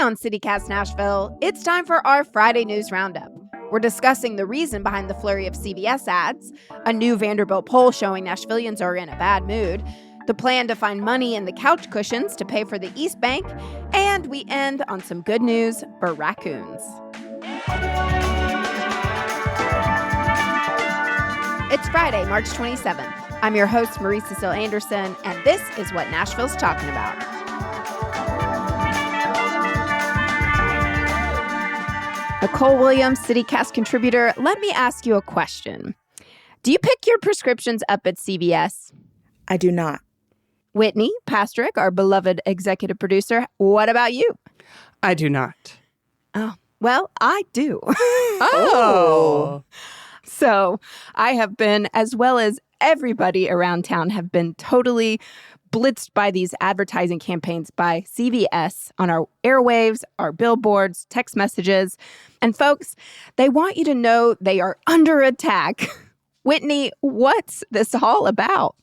on CityCast Nashville. It's time for our Friday News Roundup. We're discussing the reason behind the flurry of CVS ads, a new Vanderbilt poll showing Nashvillians are in a bad mood, the plan to find money in the couch cushions to pay for the East Bank, and we end on some good news for raccoons. It's Friday, March 27th. I'm your host, Marie Cecile Anderson, and this is what Nashville's talking about. Nicole Williams, CityCast contributor, let me ask you a question. Do you pick your prescriptions up at CVS? I do not. Whitney Pastrick, our beloved executive producer, what about you? I do not. Oh, well, I do. Oh. So I have been, as well as everybody around town, have been totally blitzed by these advertising campaigns by CVS on our airwaves, our billboards, text messages. And folks, they want you to know they are under attack. Whitney, what's this all about?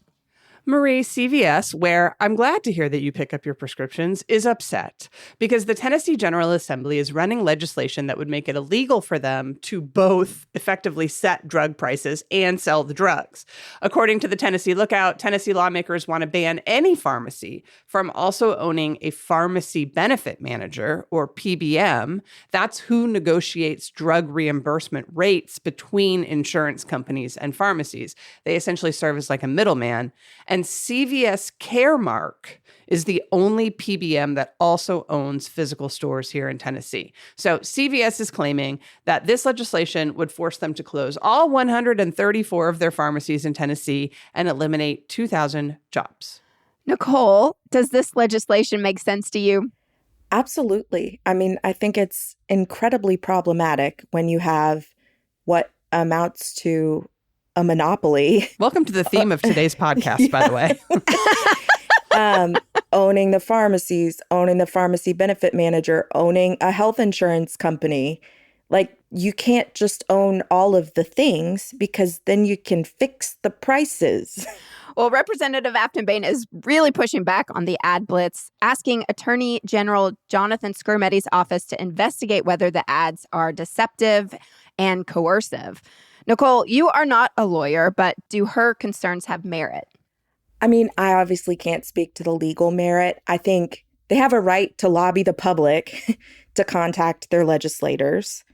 Marie, CVS, where I'm glad to hear that you pick up your prescriptions, is upset because the Tennessee General Assembly is running legislation that would make it illegal for them to both effectively set drug prices and sell the drugs. According to the Tennessee Lookout, Tennessee lawmakers want to ban any pharmacy from also owning a pharmacy benefit manager, or PBM. That's who negotiates drug reimbursement rates between insurance companies and pharmacies. They essentially serve as like a middleman. And CVS Caremark is the only PBM that also owns physical stores here in Tennessee. So CVS is claiming that this legislation would force them to close all 134 of their pharmacies in Tennessee and eliminate 2,000 jobs. Nicole, does this legislation make sense to you? Absolutely. I mean, I think it's incredibly problematic when you have what amounts to a monopoly. Welcome to the theme of today's podcast, by the way. Owning the pharmacies, owning the pharmacy benefit manager, owning a health insurance company. Like, you can't just own all of the things because then you can fix the prices. Well, Representative Afton-Bain is really pushing back on the ad blitz, asking Attorney General Jonathan Skrmetti's office to investigate whether the ads are deceptive and coercive. Nicole, you are not a lawyer, but do her concerns have merit? I mean, I obviously can't speak to the legal merit. I think they have a right to lobby the public to contact their legislators,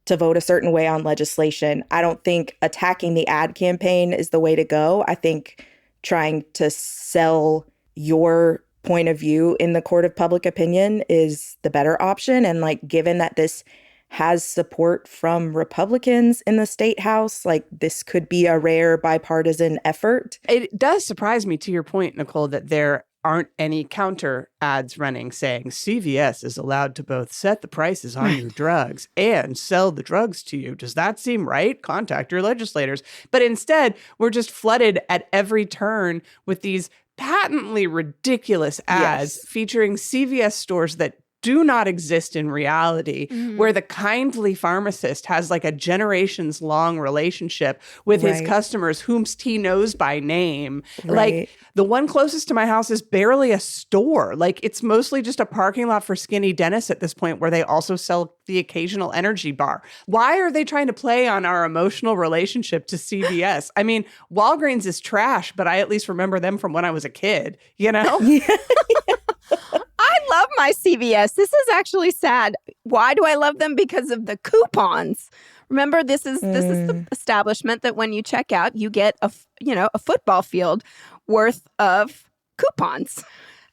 to vote a certain way on legislation. I don't think attacking the ad campaign is the way to go. I think trying to sell your point of view in the court of public opinion is the better option. And like, given that this has support from Republicans in the state house, like, this could be a rare bipartisan effort. It does surprise me, to your point, Nicole, that there aren't any counter ads running saying CVS is allowed to both set the prices on your drugs and sell the drugs to you. Does that seem right? Contact your legislators. But instead, we're just flooded at every turn with these patently ridiculous ads featuring CVS stores that do not exist in reality, where the kindly pharmacist has like a generations long relationship with his customers whom he knows by name. Like, the one closest to my house is barely a store. Like, it's mostly just a parking lot for skinny dentists at this point, where they also sell the occasional energy bar. Why are they trying to play on our emotional relationship to CVS? I mean, Walgreens is trash, but I at least remember them from when I was a kid, you know? I love my CVS. This is actually sad. Why do I love them? Because of the coupons. Remember, this is the establishment that when you check out, you get a football field worth of coupons.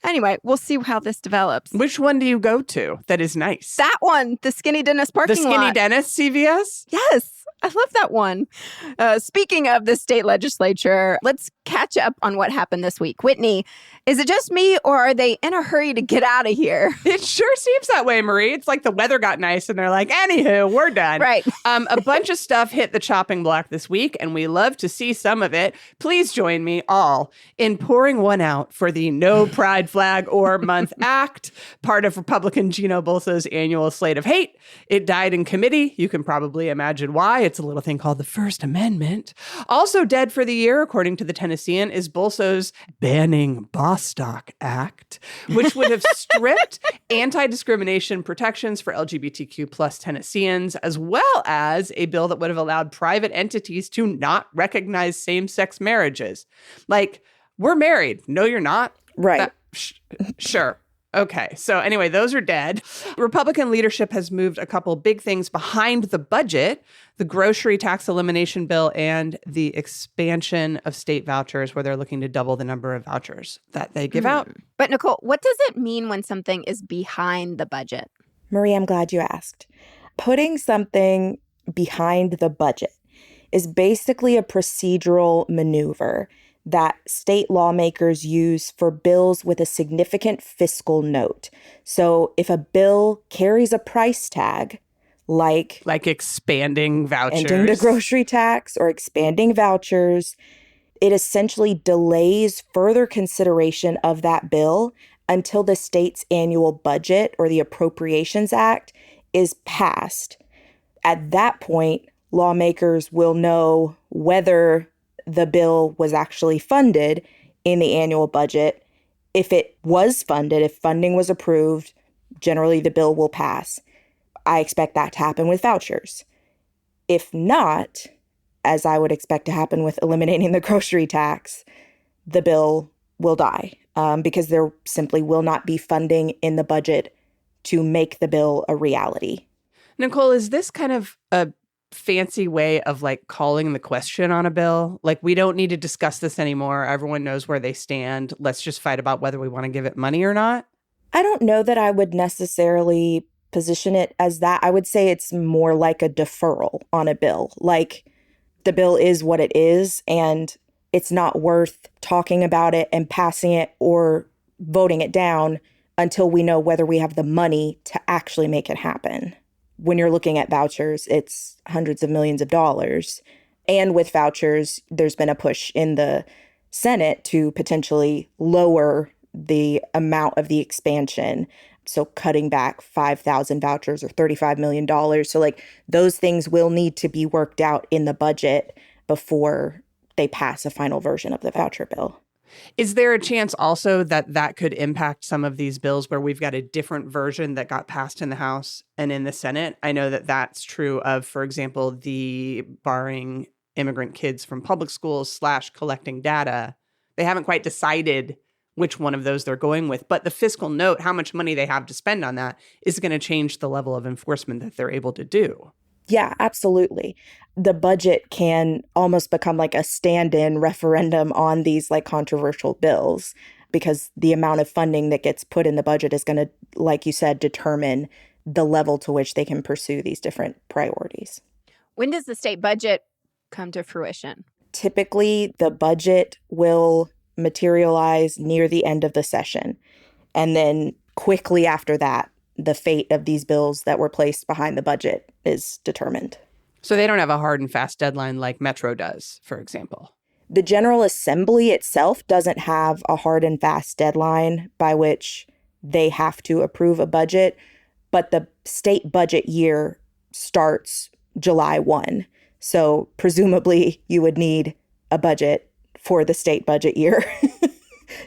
Anyway, we'll see how this develops. Which one do you go to that is nice? That one, the Skinny Dentist parking lot. The Skinny Dentist CVS? Yes. I love that one. Speaking of the state legislature, let's catch up on what happened this week. Whitney, is it just me, or are they in a hurry to get out of here? It sure seems that way, Marie. It's like the weather got nice and they're like, anywho, we're done. Right. A bunch of stuff hit the chopping block this week, and we love to see some of it. Please join me all in pouring one out for the No Pride Flag or Month Act, part of Republican Gino Bolso's annual slate of hate. It died in committee. You can probably imagine why. It's a little thing called the First Amendment. Also dead for the year, according to the Tennessean, is Bolso's Banning Bostock Act, which would have stripped anti-discrimination protections for LGBTQ plus Tennesseans, as well as a bill that would have allowed private entities to not recognize same-sex marriages. Like, we're married. No, you're not. Right. Sure. Okay. So anyway, those are dead. Republican leadership has moved a couple big things behind the budget: the grocery tax elimination bill and the expansion of state vouchers, where they're looking to double the number of vouchers that they give out. But Nicole, what does it mean when something is behind the budget? Marie, I'm glad you asked. Putting something behind the budget is basically a procedural maneuver that state lawmakers use for bills with a significant fiscal note. So if a bill carries a price tag, like expanding vouchers, ending the grocery tax or expanding vouchers, it essentially delays further consideration of that bill until the state's annual budget or the Appropriations Act is passed. At that point, lawmakers will know whether the bill was actually funded in the annual budget. If it was funded, if funding was approved, generally the bill will pass. I expect that to happen with vouchers. If not, as I would expect to happen with eliminating the grocery tax, the bill will die because there simply will not be funding in the budget to make the bill a reality. Nicole, is this kind of a fancy way of like calling the question on a bill? Like, we don't need to discuss this anymore. Everyone knows where they stand. Let's just fight about whether we want to give it money or not. I don't know that I would necessarily position it as that. I would say it's more like a deferral on a bill. Like, the bill is what it is, and it's not worth talking about it and passing it or voting it down until we know whether we have the money to actually make it happen. When you're looking at vouchers, it's hundreds of millions of dollars. And with vouchers, there's been a push in the Senate to potentially lower the amount of the expansion. So cutting back 5,000 vouchers or $35 million. So like those things will need to be worked out in the budget before they pass a final version of the voucher bill. Is there a chance also that that could impact some of these bills where we've got a different version that got passed in the House and in the Senate? I know that that's true of, for example, the barring immigrant kids from public schools / collecting data. They haven't quite decided which one of those they're going with. But the fiscal note, how much money they have to spend on that, is going to change the level of enforcement that they're able to do. Yeah, absolutely. The budget can almost become like a stand-in referendum on these like controversial bills because the amount of funding that gets put in the budget is going to, like you said, determine the level to which they can pursue these different priorities. When does the state budget come to fruition? Typically, the budget will materialize near the end of the session. And then quickly after that, the fate of these bills that were placed behind the budget is determined. So they don't have a hard and fast deadline like Metro does, for example. The General Assembly itself doesn't have a hard and fast deadline by which they have to approve a budget, but the state budget year starts July 1. So presumably you would need a budget for the state budget year.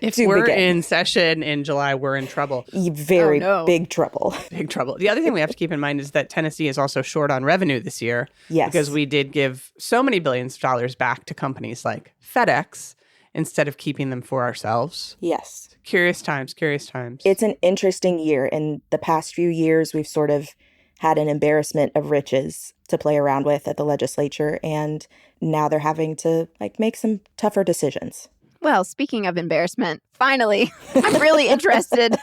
If we're in session in July, we're in trouble. Very big trouble. Big trouble. The other thing we have to keep in mind is that Tennessee is also short on revenue this year. Yes. Because we did give so many billions of dollars back to companies like FedEx instead of keeping them for ourselves. Yes. Curious times, curious times. It's an interesting year. In the past few years, we've sort of had an embarrassment of riches to play around with at the legislature. And now they're having to make some tougher decisions. Well, speaking of embarrassment, finally, I'm really interested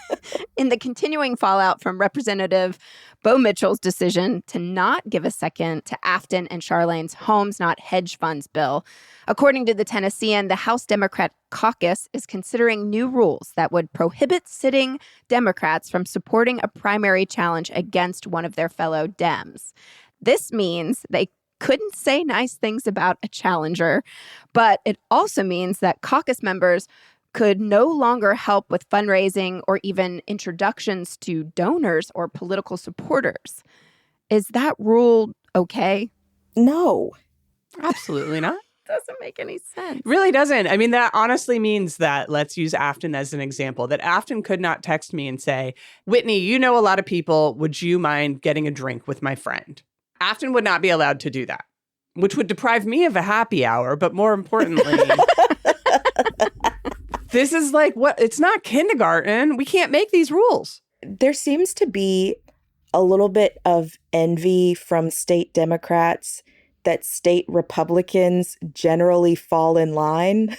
in the continuing fallout from Representative Bo Mitchell's decision to not give a second to Afton and Charlene's Homes Not Hedge Funds bill. According to the Tennessean, the House Democrat caucus is considering new rules that would prohibit sitting Democrats from supporting a primary challenge against one of their fellow Dems. This means they couldn't say nice things about a challenger, but it also means that caucus members could no longer help with fundraising or even introductions to donors or political supporters. Is that rule okay? No. Absolutely not. Doesn't make any sense. Really doesn't. I mean, that honestly means that, let's use Afton as an example, that Afton could not text me and say, Whitney, you know a lot of people. Would you mind getting a drink with my friend? Afton would not be allowed to do that, which would deprive me of a happy hour. But more importantly, this is like, what? It's not kindergarten. We can't make these rules. There seems to be a little bit of envy from state Democrats that state Republicans generally fall in line.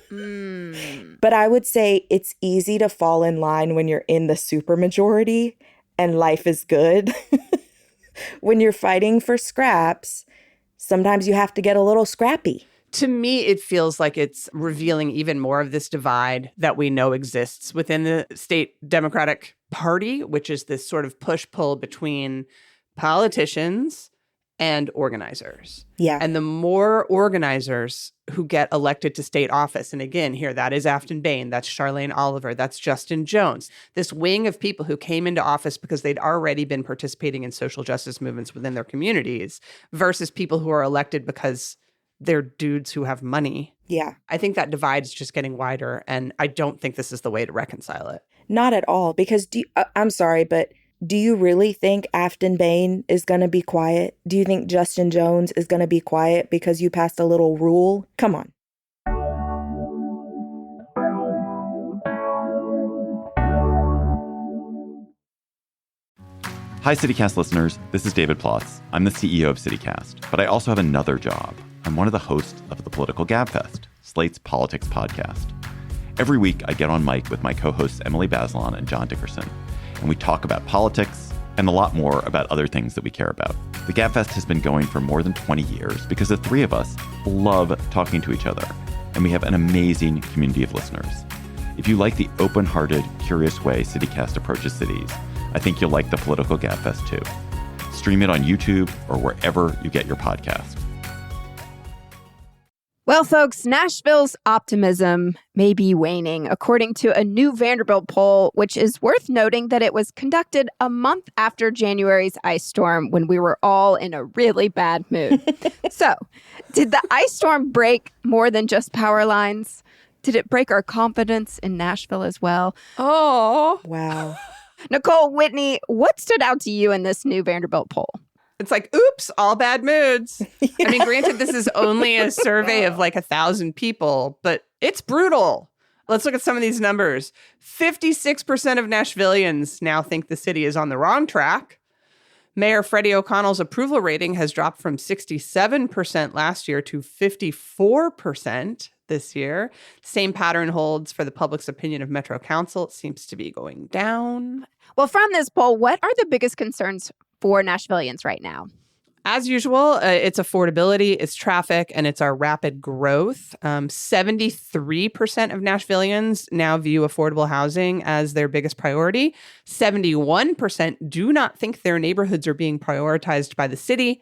But I would say it's easy to fall in line when you're in the supermajority and life is good. When you're fighting for scraps, sometimes you have to get a little scrappy. To me, it feels like it's revealing even more of this divide that we know exists within the state Democratic Party, which is this sort of push-pull between politicians and organizers. Yeah. And the more organizers who get elected to state office, and again, here, that is Afton Bain, that's Charlene Oliver, that's Justin Jones, this wing of people who came into office because they'd already been participating in social justice movements within their communities versus people who are elected because they're dudes who have money. Yeah. I think that divide is just getting wider, and I don't think this is the way to reconcile it. Not at all, because I'm sorry, but do you really think Afton Bain is going to be quiet? Do you think Justin Jones is going to be quiet because you passed a little rule? Come on. Hi, CityCast listeners. This is David Plotz. I'm the CEO of CityCast, but I also have another job. I'm one of the hosts of the Political Gabfest, Slate's politics podcast. Every week, I get on mic with my co-hosts Emily Bazelon and John Dickerson, and we talk about politics and a lot more about other things that we care about. The Gabfest has been going for more than 20 years because the three of us love talking to each other, and we have an amazing community of listeners. If you like the open-hearted, curious way CityCast approaches cities, I think you'll like the Political Gabfest too. Stream it on YouTube or wherever you get your podcast. Well, folks, Nashville's optimism may be waning, according to a new Vanderbilt poll, which is worth noting that it was conducted a month after January's ice storm when we were all in a really bad mood. So, did the ice storm break more than just power lines? Did it break our confidence in Nashville as well? Oh, Wow. Nicole, Whitney, what stood out to you in this new Vanderbilt poll? it's like, oops, all bad moods. I mean, granted, this is only a survey of like 1,000 people, but it's brutal. Let's look at some of these numbers. 56% of Nashvillians now think the city is on the wrong track. Mayor Freddie O'Connell's approval rating has dropped from 67% last year to 54% this year. Same pattern holds for the public's opinion of Metro Council. It seems to be going down. Well, from this poll, what are the biggest concerns for Nashvillians right now? As usual, it's affordability, it's traffic, and it's our rapid growth. 73% of Nashvillians now view affordable housing as their biggest priority. 71% do not think their neighborhoods are being prioritized by the city.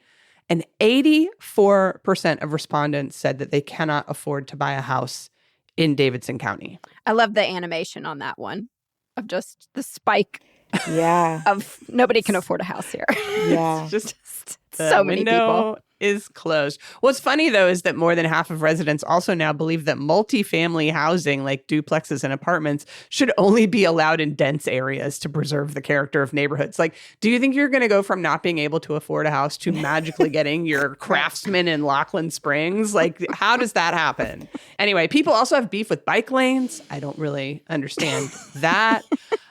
And 84% of respondents said that they cannot afford to buy a house in Davidson County. I love the animation on that one of just the spike Yeah. of nobody can afford a house here. Yeah. It's just so many people. Is closed. What's funny, though, is that more than half of residents also now believe that multifamily housing, like duplexes and apartments, should only be allowed in dense areas to preserve the character of neighborhoods. Like, do you think you're going to go from not being able to afford a house to magically getting your Craftsman in Lockland Springs? Like, how does that happen? Anyway, people also have beef with bike lanes. I don't really understand that.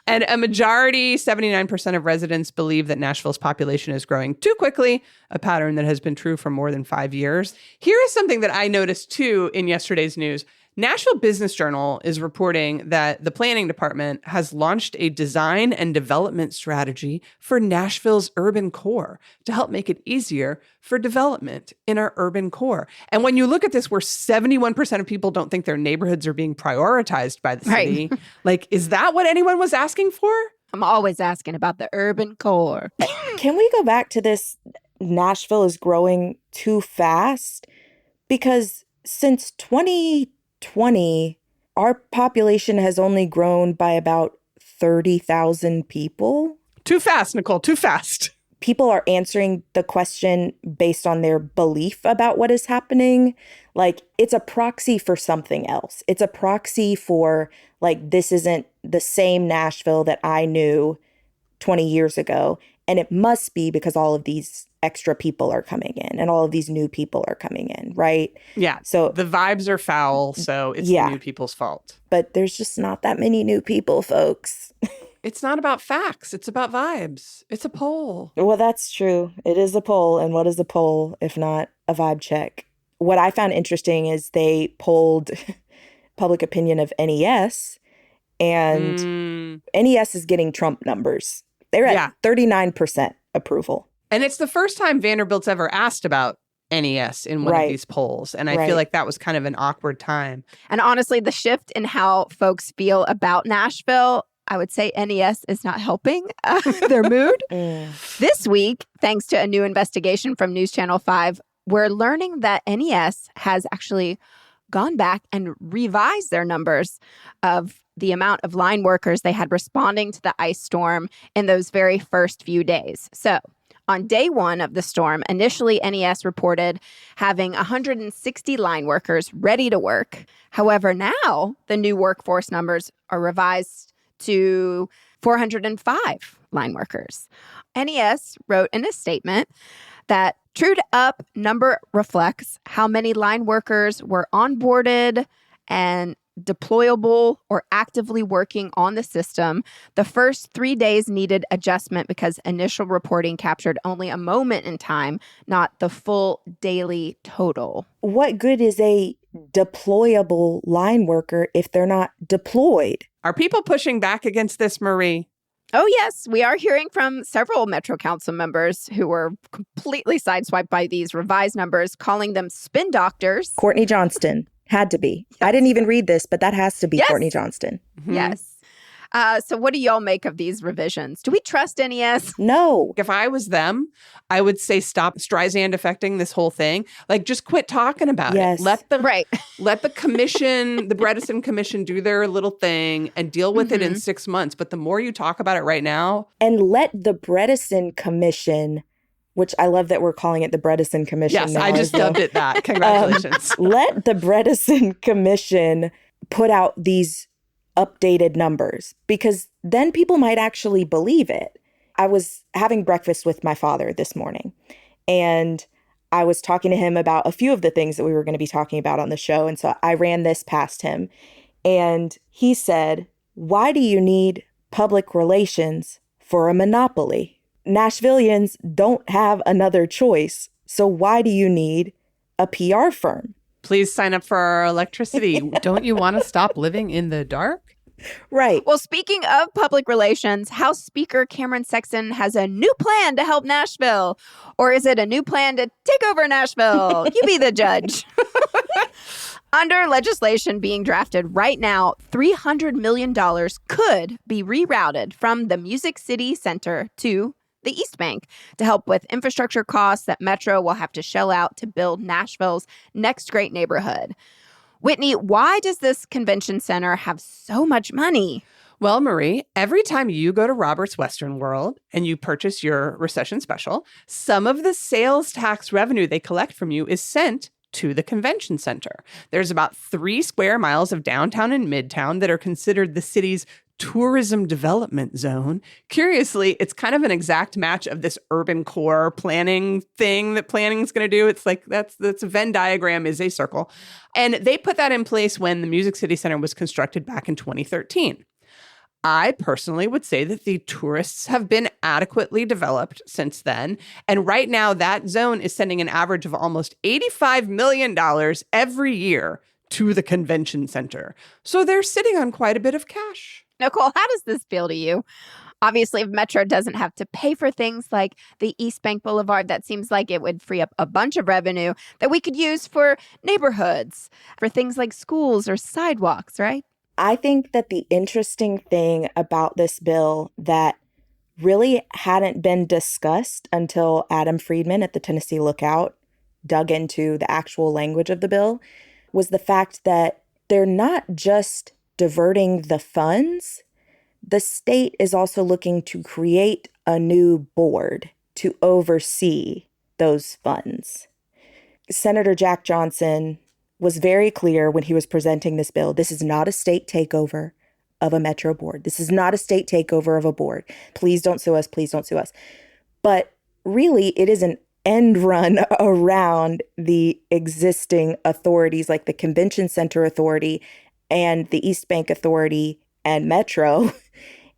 And a majority, 79% of residents believe that Nashville's population is growing too quickly, a pattern that has been true for more than 5 years. Here is something that I noticed, too, in yesterday's news. Nashville Business Journal is reporting that the planning department has launched a design and development strategy for Nashville's urban core to help make it easier for development in our urban core. And when you look at this, where 71% of people don't think their neighborhoods are being prioritized by the city, Right. like, is that what anyone was asking for? I'm always asking about the urban core. Can we go back to this Nashville is growing too fast? Because since 2020, our population has only grown by about 30,000 people. Too fast, Nicole, too fast. People are answering the question based on their belief about what is happening. Like, it's a proxy for something else. It's a proxy for, like, this isn't the same Nashville that I knew 20 years ago. And it must be because all of these extra people are coming in and all of these new people are coming in, right? Yeah. So the vibes are foul, so it's the new people's fault. But there's just not that many new people, folks. It's not about facts. It's about vibes. It's a poll. Well, that's true. It is a poll. And what is a poll if not a vibe check? What I found interesting is they polled public opinion of NES, and NES is getting Trump numbers. They're at 39% approval. And it's the first time Vanderbilt's ever asked about NES in one of these polls. And I feel like that was kind of an awkward time. And honestly, the shift in how folks feel about Nashville, I would say NES is not helping their mood. This week, thanks to a new investigation from News Channel 5, we're learning that NES has actually gone back and revised their numbers of the amount of line workers they had responding to the ice storm in those very first few days. So on day one of the storm, initially NES reported having 160 line workers ready to work. However, now the new workforce numbers are revised to 405 line workers. NES wrote in a statement that trued up number reflects how many line workers were onboarded and deployable or actively working on the system. The first 3 days needed adjustment because initial reporting captured only a moment in time, not the full daily total. What good is a deployable line worker if they're not deployed? Are people pushing back against this, Marie? Oh, yes. We are hearing from several Metro Council members who were completely sideswiped by these revised numbers, calling them spin doctors. Courtney Johnston. Had to be. Yes. I didn't even read this, but that has to be Courtney Johnston. Mm-hmm. Yes. So what do y'all make of these revisions? Do we trust NES? No. If I was them, I would say stop Streisand affecting this whole thing. Like, just quit talking about it. Let the commission, the Bredesen Commission, do their little thing and deal with it in 6 months. But the more you talk about it right now. And let the Bredesen Commission, which I love that we're calling it the Bredesen Commission. Yes, now, I just dubbed it that. Congratulations. Let the Bredesen Commission put out these updated numbers, because then people might actually believe it. I was having breakfast with my father this morning, and I was talking to him about a few of the things that we were going to be talking about on the show. And so I ran this past him, and he said, "Why do you need public relations for a monopoly? Nashvillians don't have another choice. So why do you need a PR firm? Please sign up for our electricity." Don't you want to stop living in the dark? Right. Well, speaking of public relations, House Speaker Cameron Sexton has a new plan to help Nashville. Or is it a new plan to take over Nashville? You be the judge. Under legislation being drafted right now, $300 million could be rerouted from the Music City Center to the East Bank to help with infrastructure costs that Metro will have to shell out to build Nashville's next great neighborhood. Whitney, why does this convention center have so much money? Well, Marie, every time you go to Robert's Western World and you purchase your recession special, some of the sales tax revenue they collect from you is sent to the convention center. There's about 3 square miles of downtown and midtown that are considered the city's tourism development zone. Curiously, it's kind of an exact match of this urban core planning thing that planning is going to do. It's like that's a Venn diagram is a circle. And they put that in place when the Music City Center was constructed back in 2013. I personally would say that the tourists have been adequately developed since then. And right now, that zone is sending an average of almost $85 million every year to the convention center. So they're sitting on quite a bit of cash. Nicole, how does this feel to you? Obviously, if Metro doesn't have to pay for things like the East Bank Boulevard, that seems like it would free up a bunch of revenue that we could use for neighborhoods, for things like schools or sidewalks, right? I think that the interesting thing about this bill that really hadn't been discussed until Adam Friedman at the Tennessee Lookout dug into the actual language of the bill was the fact that they're not just diverting the funds. The state is also looking to create a new board to oversee those funds. Senator Jack Johnson was very clear when he was presenting this bill. This is not a state takeover of a metro board. This is not a state takeover of a board. Please don't sue us. Please don't sue us. But really, it is an end run around the existing authorities like the Convention Center Authority and the East Bank Authority and Metro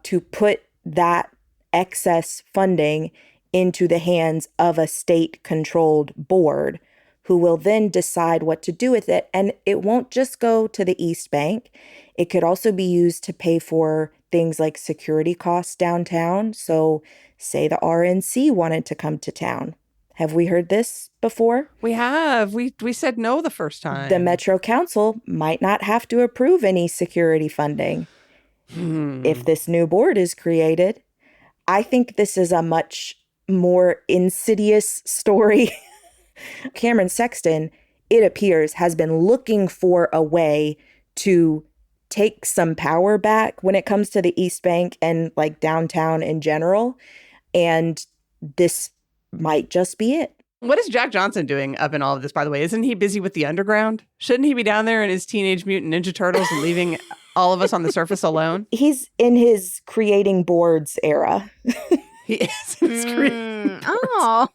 to put that excess funding into the hands of a state-controlled board who will then decide what to do with it. And it won't just go to the East Bank. It could also be used to pay for things like security costs downtown. So say the RNC wanted to come to town. Have we heard this before? We have. We said no the first time. The Metro Council might not have to approve any security funding if this new board is created. I think this is a much more insidious story. Cameron Sexton, it appears, has been looking for a way to take some power back when it comes to the East Bank and like downtown in general. And this might just be it. What is Jack Johnson doing up in all of this, by the way? Isn't he busy with the underground? Shouldn't he be down there in his Teenage Mutant Ninja Turtles and leaving all of us on the surface alone? He's in his creating boards era. He is in his creating boards. Oh.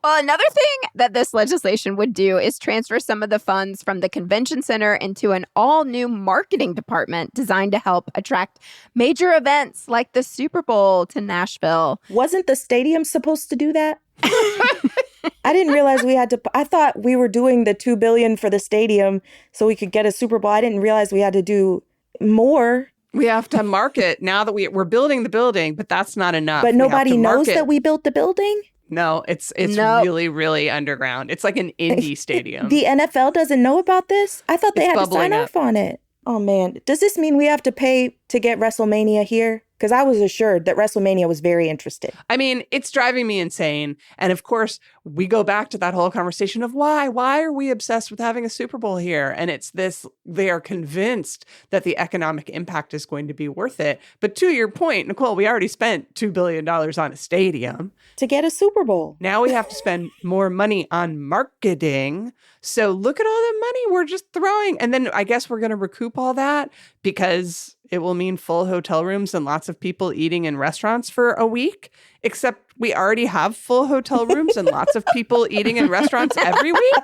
Well, another thing that this legislation would do is transfer some of the funds from the convention center into an all-new marketing department designed to help attract major events like the Super Bowl to Nashville. Wasn't the stadium supposed to do that? I didn't realize we had to. I thought we were doing the $2 billion for the stadium so we could get a Super Bowl. I didn't realize we had to do more. We have to market now that we're building the building, but that's not enough. But nobody knows that we built the building? No, it's Nope. really, really underground. It's like an indie stadium. The NFL doesn't know about this? I thought they It's had to sign bubbling off on it. Oh, man. Does this mean we have to pay to get WrestleMania here? Because I was assured that WrestleMania was very interested. I mean, it's driving me insane. And of course, we go back to that whole conversation of why? Why are we obsessed with having a Super Bowl here? And it's this, they are convinced that the economic impact is going to be worth it. But to your point, Nicole, we already spent $2 billion on a stadium. To get a Super Bowl. Now we have to spend more money on marketing. So look at all the money we're just throwing. And then I guess we're going to recoup all that because it will mean full hotel rooms and lots of people eating in restaurants for a week. Except we already have full hotel rooms and lots of people eating in restaurants every week.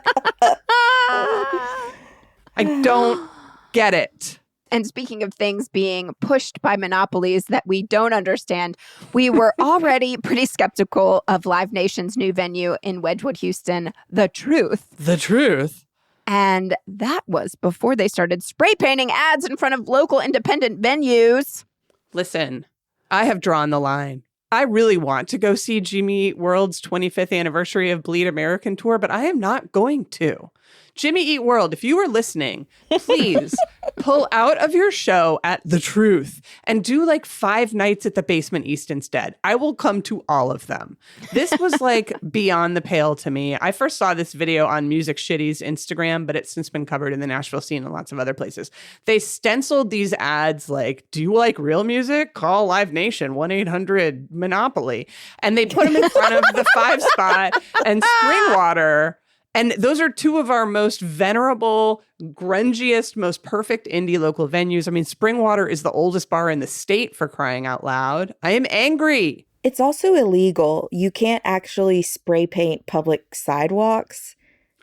I don't get it. And speaking of things being pushed by monopolies that we don't understand, we were already pretty skeptical of Live Nation's new venue in Wedgwood, Houston, The Truth. The Truth? And that was before they started spray painting ads in front of local independent venues. Listen, I have drawn the line. I really want to go see Jimmy Eat World's 25th anniversary of Bleed American tour, but I am not going to. Jimmy Eat World, if you are listening, please pull out of your show at The Truth and do like 5 nights at the Basement East instead. I will come to all of them. This was like beyond the pale to me. I first saw this video on Music Shitty's Instagram, but it's since been covered in the Nashville scene and lots of other places. They stenciled these ads like, do you like real music? Call Live Nation, 1-800-Monopoly. And they put them in front of the 5 spot and Springwater. And those are 2 of our most venerable, grungiest, most perfect indie local venues. I mean, Springwater is the oldest bar in the state, for crying out loud. I am angry. It's also illegal. You can't actually spray paint public sidewalks.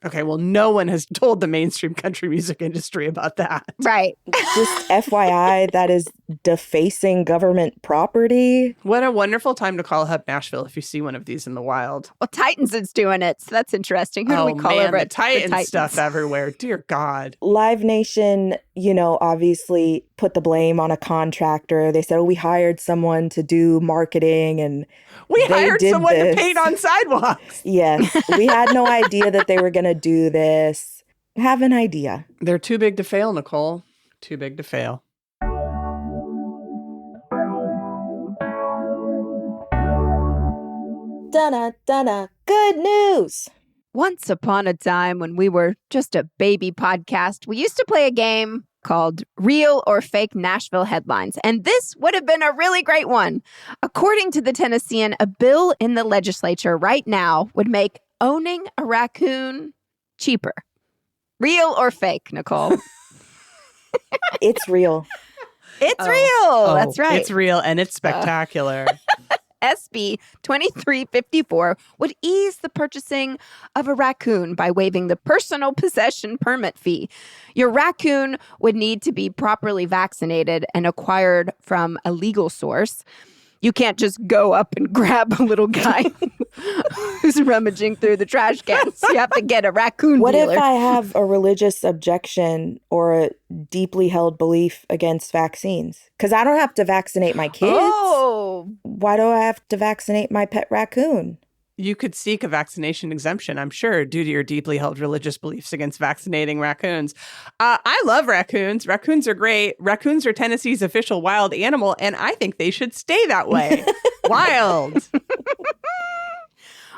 Okay, well, no one has told the mainstream country music industry about that. Right. Just FYI, that is defacing government property. What a wonderful time to call Hub Nashville if you see one of these in the wild. Well, Titans is doing it, so that's interesting. Who do we call man, over the at Titans the stuff everywhere. Dear God. Live Nation, obviously put the blame on a contractor. They said, we hired someone to do marketing and we they hired did someone this. to paint on sidewalks. Yes, we had no idea that they were going to do this. Have an idea. They're too big to fail, Nicole. Too big to fail. Donna, good news. Once upon a time when we were just a baby podcast, we used to play a game called Real or Fake Nashville Headlines. And this would have been a really great one. According to the Tennessean, a bill in the legislature right now would make owning a raccoon cheaper. Real or fake, Nicole? It's real. It's real. That's right. It's real and it's spectacular. SB 2354 would ease the purchasing of a raccoon by waiving the personal possession permit fee. Your raccoon would need to be properly vaccinated and acquired from a legal source. You can't just go up and grab a little guy who's rummaging through the trash cans. You have to get a raccoon What dealer. if I have a religious objection or a deeply held belief against vaccines? Because I don't have to vaccinate my kids. Oh, Why do I have to vaccinate my pet raccoon? You could seek a vaccination exemption, I'm sure, due to your deeply held religious beliefs against vaccinating raccoons. I love raccoons. Raccoons are great. Raccoons are Tennessee's official wild animal, and I think they should stay that way. Wild.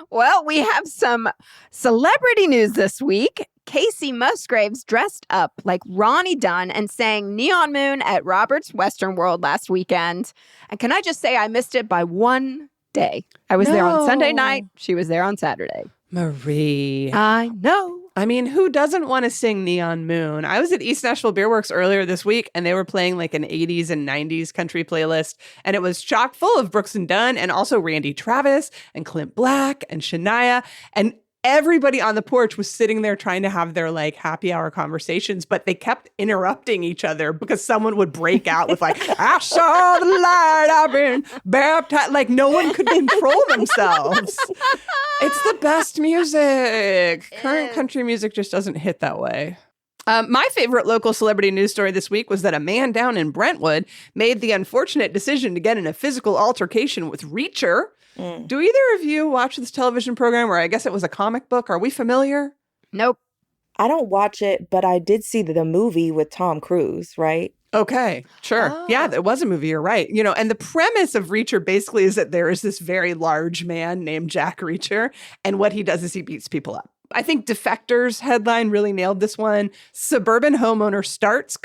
well, we have some celebrity news this week. Casey Musgraves dressed up like Ronnie Dunn and sang Neon Moon at Robert's Western World last weekend. And can I just say I missed it by one day. I was there on Sunday night. She was there on Saturday. Marie. I know. I mean, who doesn't want to sing Neon Moon? I was at East Nashville Beer Works earlier this week, and they were playing like an 80s and 90s country playlist, and it was chock full of Brooks and Dunn, and also Randy Travis, and Clint Black, and Shania, and everybody on the porch was sitting there trying to have their like happy hour conversations, but they kept interrupting each other because someone would break out with like, I saw the light, I've been baptized. Like no one could control themselves. It's the best music. Current country music just doesn't hit that way. My favorite local celebrity news story this week was that a man down in Brentwood made the unfortunate decision to get in a physical altercation with Reacher. Do either of you watch this television program, or I guess it was a comic book? Are we familiar? Nope. I don't watch it, but I did see the movie with Tom Cruise, right? Okay, sure. Oh. Yeah, there was a movie, you're right. You know, and the premise of Reacher basically is that there is this very large man named Jack Reacher, and what he does is he beats people up. I think Defectors headline really nailed this one. Suburban homeowner starts,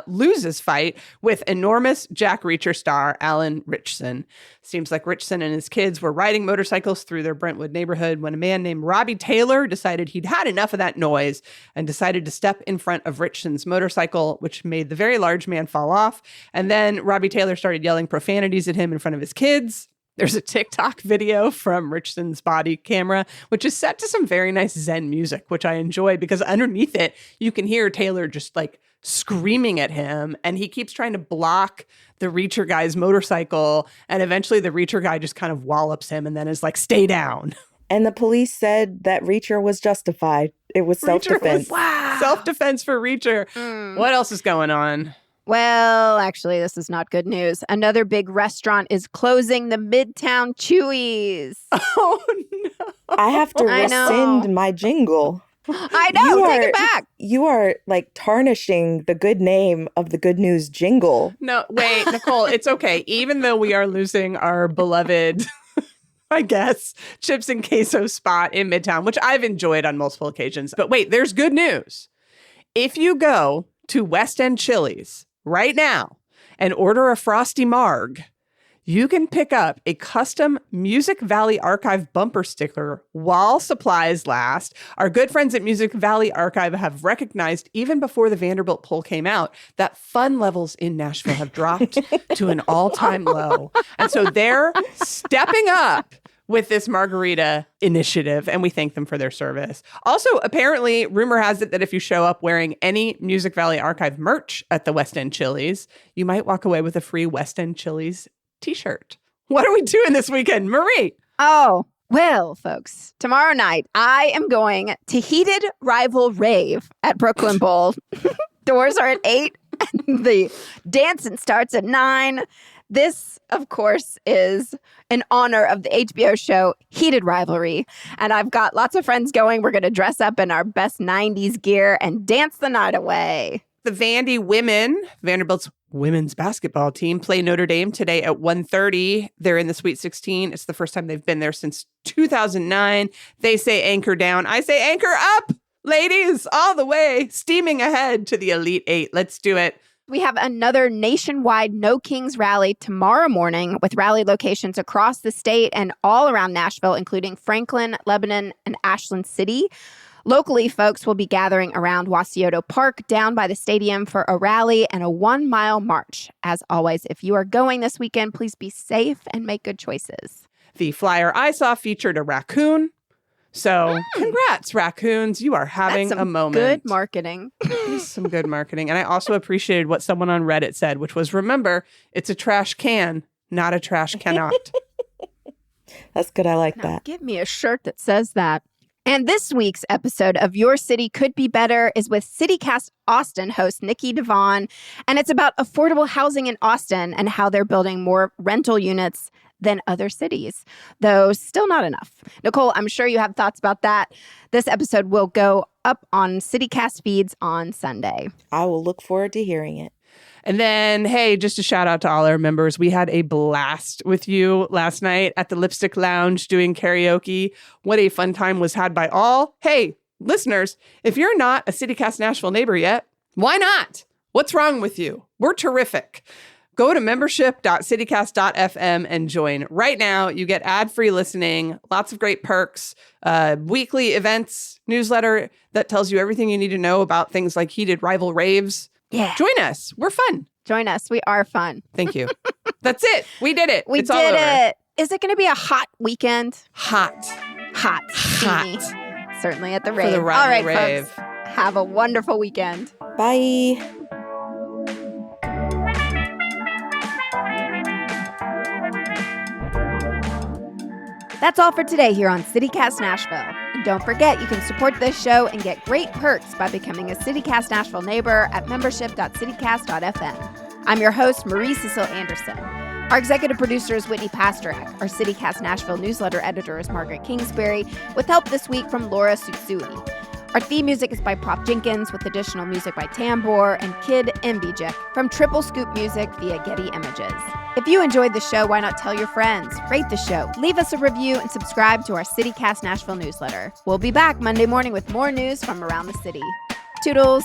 loses fight with enormous Jack Reacher star Alan Ritchson. Seems like Ritchson and his kids were riding motorcycles through their Brentwood neighborhood when a man named Robbie Taylor decided he'd had enough of that noise and decided to step in front of Ritchson's motorcycle, which made the very large man fall off. And then Robbie Taylor started yelling profanities at him in front of his kids. There's a TikTok video from Richson's body camera, which is set to some very nice Zen music, which I enjoy because underneath it, you can hear Taylor just like screaming at him. And he keeps trying to block the Reacher guy's motorcycle. And eventually the Reacher guy just kind of wallops him and then is like, stay down. And the police said that Reacher was justified. It was self-defense. Wow. Self-defense for Reacher. What else is going on? Well, actually, this is not good news. Another big restaurant is closing, the Midtown Chewies. Oh, no. I have to I know. rescind my jingle. I know, take it back. You are like tarnishing the good name of the Good News jingle. No, wait, Nicole, it's okay. Even though we are losing our beloved, I guess, chips and queso spot in Midtown, which I've enjoyed on multiple occasions. But wait, there's good news. If you go to West End Chili's right now and order a Frosty Marg, you can pick up a custom Music Valley Archive bumper sticker while supplies last. Our good friends at Music Valley Archive have recognized, even before the Vanderbilt poll came out, that fun levels in Nashville have dropped to an all-time low. And so they're stepping up with this margarita initiative, and we thank them for their service. Also, apparently, rumor has it that if you show up wearing any Music Valley Archive merch at the West End Chili's, you might walk away with a free West End Chili's t-shirt. What are we doing this weekend, Marie? Oh, well, folks, tomorrow night I am going to Heated Rival Rave at Brooklyn Bowl. Doors are at 8, and the dancing starts at 9. This, of course, is in honor of the HBO show Heated Rivalry. And I've got lots of friends going. We're going to dress up in our best 90s gear and dance the night away. The Vandy women, Vanderbilt's women's basketball team play Notre Dame today at 1:30. They're in the Sweet 16. It's the first time they've been there since 2009. They say anchor down. I say anchor up, ladies, all the way, steaming ahead to the Elite Eight. Let's do it. We have another nationwide No Kings rally tomorrow morning with rally locations across the state and all around Nashville, including Franklin, Lebanon, and Ashland City. Locally, folks will be gathering around Wasiota Park down by the stadium for a rally and a 1-mile march. As always, if you are going this weekend, please be safe and make good choices. The flyer I saw featured a raccoon. So congrats, raccoons. You are having That's a some moment. good marketing. It is some good marketing. And I also appreciated what someone on Reddit said, which was, remember, it's a trash can, not a trash cannot. That's good. I like Now, that. give me a shirt that says that. And this week's episode of Your City Could Be Better is with CityCast Austin host Nikki Devon. And it's about affordable housing in Austin and how they're building more rental units than other cities, though still not enough. Nicole, I'm sure you have thoughts about that. This episode will go up on CityCast feeds on Sunday. I will look forward to hearing it. And then, hey, just a shout out to all our members. We had a blast with you last night at the Lipstick Lounge doing karaoke. What a fun time was had by all. Hey, listeners, if you're not a CityCast Nashville neighbor yet, why not? What's wrong with you? We're terrific. Go to membership.citycast.fm and join. Right now, you get ad-free listening, lots of great perks, weekly events, newsletter that tells you everything you need to know about things like heated rival raves. Yeah. Join us. We're fun. Join us. We are fun. Thank you. That's it. We did it. We It's all did over. it. Is it going to be a hot weekend? Hot. Hot. Steamy. Hot. Certainly at the For rave. the All rival right, rave. folks. Have a wonderful weekend. Bye. That's all for today here on CityCast Nashville. And don't forget, you can support this show and get great perks by becoming a CityCast Nashville neighbor at membership.citycast.fm. I'm your host, Marie Cecile Anderson. Our executive producer is Whitney Pasterak. Our CityCast Nashville newsletter editor is Margaret Kingsbury, with help this week from Laura Sutsui. Our theme music is by Prop Jenkins, with additional music by Tambor and Kid Mbijek from Triple Scoop Music via Getty Images. If you enjoyed the show, why not tell your friends? Rate the show, leave us a review, and subscribe to our CityCast Nashville newsletter. We'll be back Monday morning with more news from around the city. Toodles!